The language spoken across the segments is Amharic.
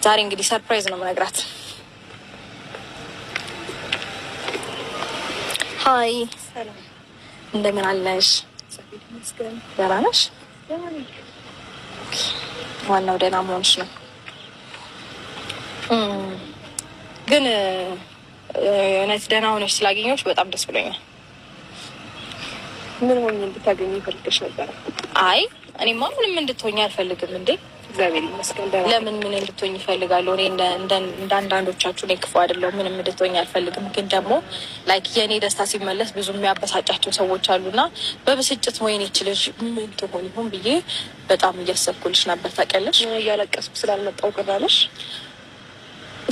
ዛሬ እንግዲህ ሰርፕራይዝ ነው የምነግራት። ሀይ እንደምን አለሽ? ደህና ነሽ? ዋናው ደህና መሆንሽ ነው። ግን እውነት ደህና ሆነሽ ስላገኘሁሽ በጣም ደስ ብሎኛል። ምን ሆኜ እንድታገኝ ይፈልግሽ ነበር? አይ እኔማ ምንም እንድትሆኝ አልፈልግም እንዴ። እግዚአብሔር ይመስገን። ለምን ምን እንድትሆኝ ይፈልጋለሁ? እኔ እንደ አንዳንዶቻችሁ እኔ ክፉ አይደለሁም። ምንም እንድትሆኝ አልፈልግም። ግን ደግሞ ላይክ የእኔ ደስታ ሲመለስ ብዙ የሚያበሳጫቸው ሰዎች አሉና በብስጭት ወይኔ ይችልሽ ምን ትሆን ይሆን ብዬ በጣም እያሰብኩልሽ ነበር። ታውቂያለሽ፣ እያለቀስኩ ስላልመጣሁ ቅራለሽ።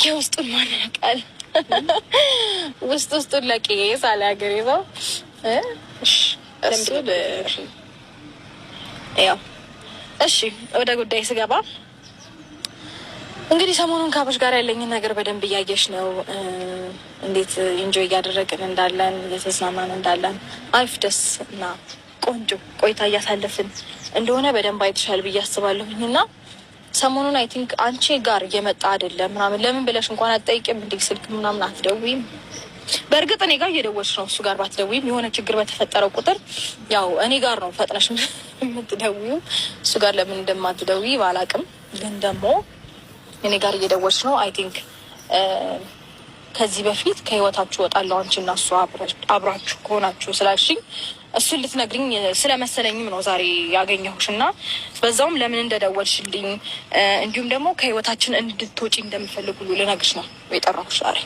የውስጡን ማን ያውቃል? ውስጡን ለቅዬ ሳለ ሀገር ይዘው ያው እሺ፣ ወደ ጉዳይ ስገባ እንግዲህ ሰሞኑን ከአብርሽ ጋር ያለኝን ነገር በደንብ እያየሽ ነው። እንዴት ኢንጆይ እያደረግን እንዳለን እየተዝናናን እንዳለን አሪፍ ደስ እና ቆንጆ ቆይታ እያሳለፍን እንደሆነ በደንብ አይተሻል ብዬ አስባለሁኝ። እና ሰሞኑን አይ ቲንክ አንቺ ጋር እየመጣ አይደለም ምናምን ለምን ብለሽ እንኳን አትጠይቂም እንዴ? ስልክ ምናምን አትደውይም? በእርግጥ እኔ ጋር እየደወልሽ ነው። እሱ ጋር ባትደውይም የሆነ ችግር በተፈጠረው ቁጥር ያው እኔ ጋር ነው ፈጥነሽ የምትደውይው። እሱ ጋር ለምን እንደማትደውይ ባላቅም፣ ግን ደግሞ እኔ ጋር እየደወልሽ ነው። አይ ቲንክ ከዚህ በፊት ከህይወታችሁ እወጣለሁ አንቺ እና እሱ አብራችሁ ከሆናችሁ ስላልሽኝ እሱን ልትነግሪኝ ስለመሰለኝም ነው ዛሬ ያገኘሁሽ እና በዛውም ለምን እንደደወልሽልኝ እንዲሁም ደግሞ ከህይወታችን እንድትወጪ እንደምፈልግ ሁሉ ልነግርሽ ነው የጠራሁሽ ዛሬ።